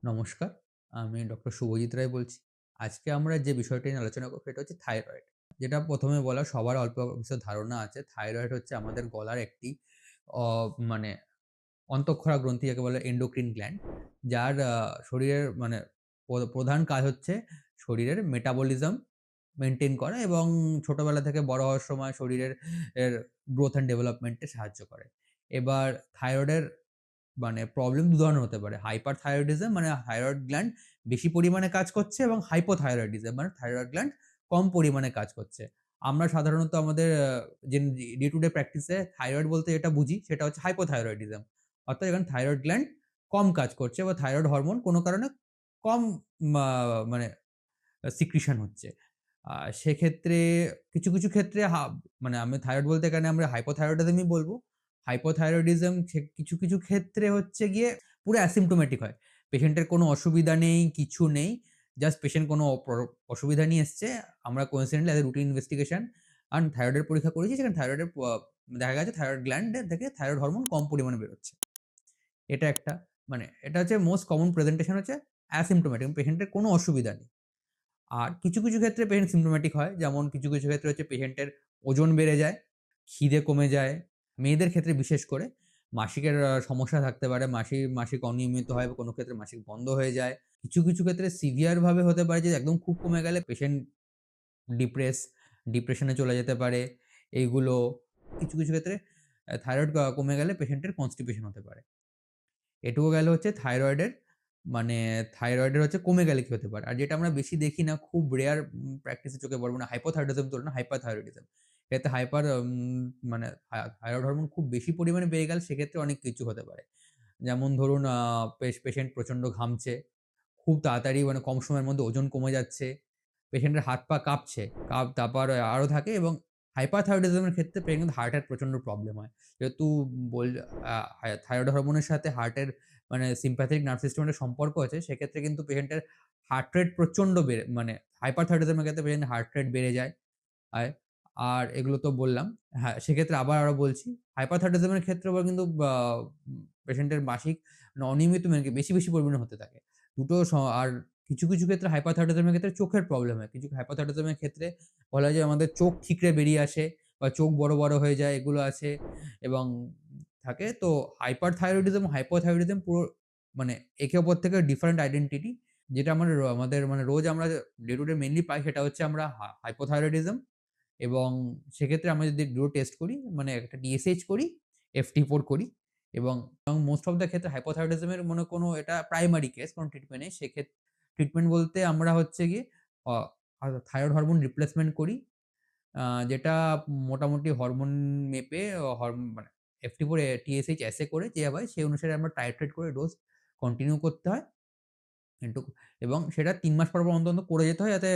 নমস্কার, আমি ডক্টর শুভজিৎ রায় বলছি। আজকে আমরা যে বিষয়টি নিয়ে আলোচনা করব সেটা হচ্ছে থাইরয়েড। যেটা ১ম এ বলা সবার অল্প বিস্তর ধারণা আছে। থাইরয়েড হচ্ছে আমাদের গলার একটি অ মানে অন্তঃক্ষরা গ্রন্থি যাকে বলে এন্ডোক্রিন গ্ল্যান্ড। যার শরীরের প্রধান কাজ হচ্ছে শরীরের মেটাবলিজম মেইনটেইন করা এবং ছোটবেলা থেকে বড় হওয়ার সময় শরীরের গ্রোথ অ্যান্ড ডেভেলপমেন্ট এ সাহায্য করে। এবার থাইরয়েডের প্রবলেম ২ ধরনের হতে পারে। হাইপারথাইরয়েডিজম মানে থাইরয়েড গ্ল্যান্ড বেশি পরিমাণে কাজ করছে এবং হাইপোথাইরয়েডিজম মানে থাইরয়েড গ্ল্যান্ড কম পরিমাণে কাজ করছে। আমরা সাধারণত আমাদের ডে টু ডে প্র্যাকটিস এ থাইরয়েড বলতে যেটা বুঝি সেটা হচ্ছে হাইপোথাইরয়েডিজম। অর্থাৎ এখানে থাইরয়েড গ্ল্যান্ড কম কাজ করছে বা থাইরয়েড হরমোন কোন কারণে কম মা মানে সিক্রিশন হচ্ছে। আ সেক্ষেত্রে কিছু ক্ষেত্রে আমি থাইরয়েড বলতে এখানে আমরা হাইপোথাইরয়েডিজমই বলব। হাইপোথাইরয়েডিজম কিছু ক্ষেত্রে হচ্ছে গিয়ে পুরো অ্যাসিম্পটোমেটিক হয়। পেশেন্টের কোনো অসুবিধা নেই, কিছু নেই। জাস্ট পেশেন্ট কোনো অসুবিধা নিয়ে এসছে। আমরা coincidentally as a routine investigation থাইরয়েডের পরীক্ষা করেছি। সেখানে থাইরয়েডের দেখা গেছে থাইরয়েড গ্ল্যান্ড থেকে থাইরয়েড হরমোন কম পরিমাণে বেরোচ্ছে। এটা একটা এটা হচ্ছে মোস্ট কমন প্রেজেন্টেশন হচ্ছে অ্যাসিম্পটোমেটিক পেশেন্টের কোনো অসুবিধা নেই। আর কিছু ক্ষেত্রে পেশেন্ট সিম্পটোমেটিক হয়। যেমন কিছু ক্ষেত্রে হচ্ছে পেশেন্টের ওজন বেড়ে যায়, খিদে কমে যায়। মেয়েদের ক্ষেত্রে বিশেষ করে মাসিকের সমস্যা থাকতে পারে। মাসিক অনিয়মিত হয় বা কোনো ক্ষেত্রে মাসিক বন্ধ হয়ে যায়। কিছু ক্ষেত্রে সিভিয়ার ভাবে হতে পারে যে একদম খুব কমে গেলে পেশেন্ট ডিপ্রেস ডিপ্রেশন এ চলে যেতে পারে। এইগুলো কিছু ক্ষেত্রে থাইরয়েড কমে গেলে পেশেন্টের কনস্টিপেশন হতে পারে। এটুকু গেল হচ্ছে মানে থাইরয়েডের হচ্ছে কমে গেলে কি হতে পারে। আর যেটা আমরা বেশি দেখি না, খুব রেয়ার প্র্যাকটিস এ চোখে পড়বে না। হাইপোথাইরয়েডিজম ধরুন না, হাইপারথাইরয়েডিজম। এতে হাইপার মানে থাইরয়েড হরমোন খুব বেশি পরিমাণে বেড়ে গেলে সেক্ষেত্রে অনেক কিছু হতে পারে। যেমন ধরুন পেশেন্ট প্রচন্ড ঘামছে। খুব তাড়াতাড়ি কম সময়ের মধ্যে ওজন কমে যাচ্ছে। পেশেন্টের হাত পা কাঁপছে। তারপর আরো থাকে এবং হাইপারথাইরয়েডিজম এর ক্ষেত্রে পেশেন্টের হার্টের প্রচন্ড প্রবলেম হয়। যেহেতু বল আ থাইরয়েড হরমোনের সাথে হার্টের সিম্প্যাথেটিক নার্ভ সিস্টেম এর সম্পর্ক আছে। সেক্ষেত্রে কিন্তু পেশেন্টের হার্ট রেট প্রচন্ড বেড়ে হাইপারথাইরয়েডিজম এর ক্ষেত্রে পেশেন্টের হার্ট রেট বেড়ে যায়। আয় আর এগুলো তো বললাম। হ্যাঁ, সেক্ষেত্রে আরো বলছি, হাইপারথাইরয়েডিজম এর ক্ষেত্রেও আবার কিন্তু পেশেন্টের মাসিক অনিয়মিত বেশি পরিমাণে হতে থাকে। দুটো আর কিছু ক্ষেত্রে হাইপারথাইরয়েডিজম এর ক্ষেত্রে চোখের প্রবলেম হয়। কিছু হাইপারথাইরয়েডিজম এর ক্ষেত্রে বলা যায় আমাদের চোখ ঠিকরে বেরিয়ে আসে বা চোখ বড় হয়ে যায়, এগুলো আছে এবং থাকে। তো হাইপারথাইরয়েডিজম, হাইপোথাইরয়েডিজম পুরো একে অপর থেকে ডিফারেন্ট আইডেন্টিটি। যেটা আমাদের রোজ আমরা ডে টু ডে মেইনলি পাই সেটা হচ্ছে আমরা হাইপোথাইরয়েডিজম এবং সেক্ষেত্রে আমরা যদি টেস্ট করি একটা TSH করি, FT4 করি এবং মোস্ট অফ দ্যা ক্ষেত্রে হাইপোথাইরয়েডিজম এর কোনো এটা প্রাইমারি কেস, কোনো ট্রিটমেন্ট নেই। ট্রিটমেন্ট বলতে আমরা হচ্ছে গিয়ে অ থাইরয়েড হরমোন রিপ্লেসমেন্ট করি। আ যেটা মোটামুটি হরমোন মেপে FT4 TSH অ্যাসে করে যে হয় সেই অনুসারে আমরা টাইট্রেট করে ডোজ কন্টিনিউ করতে হয়। কিন্তু এবং সেটা ৩ মাস পর অন্তত করে যেতে হয় যাতে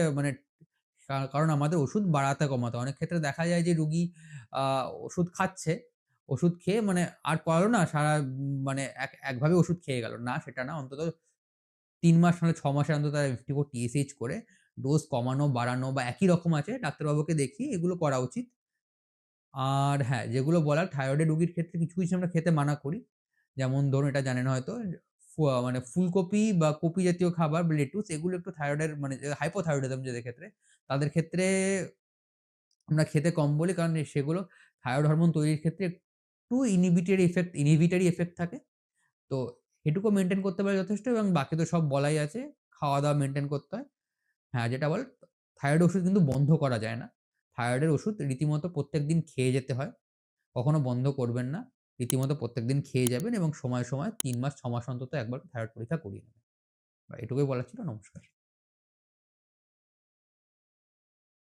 কারণ আমাদের ওষুধ বাড়াতে কমাতে হয়। অনেক ক্ষেত্রে দেখা যায় যে রুগী আ ওষুধ খাচ্ছে। ওষুধ খেয়ে আর করালো না সারা একভাবে ওষুধ খেয়ে গেল। না সেটা না। অন্তত ৩ মাস ৬ মাসে অন্তত FT4 TSH করে ডোজ কমানো, বাড়ানো বা একই রকম আছে ডাক্তারবাবুকে দেখিয়ে এগুলো করা উচিত। আর হ্যাঁ, যেগুলো বলার থাইরয়েডের রোগীর ক্ষেত্রে কিছু আমরা খেতে মানা করি। যেমন ধরুন এটা জানেন হয়তো ফু মানে ফুলকপি বা কপি জাতীয় খাবার বা লেটুস এগুলো একটু থাইরয়েডের হাইপোথাইরয়েডিজম যাদের ক্ষেত্রে, তাদের ক্ষেত্রে আমরা খেতে কম বলি কারণ সেগুলো থাইরয়েড হরমোন তৈরির ক্ষেত্রে একটু ইনহিবিটরি ইফেক্ট থাকে। তো এটুকু মেইনটেইন করতে পারলে যথেষ্ট এবং বাকি তো সব বলাই আছে। খাওয়া-দাওয়া মেইনটেইন করতে হয়। হ্যাঁ, যেটা বলে থাইরয়েড ওষুধ কিন্তু বন্ধ করা যায় না। থাইরয়েডের ওষুধ রীতিমতো প্রত্যেকদিন খেয়ে যেতে হয়। কখনো বন্ধ করবেন না। রীতিমতো প্রত্যেকদিন খেয়ে যাবেন এবং সময়ে ৩ মাস ৬ মাস অন্তত একবার থাইরয়েড পরীক্ষা করিয়ে নেবেন। এটুকুই বলার ছিল। নমস্কার।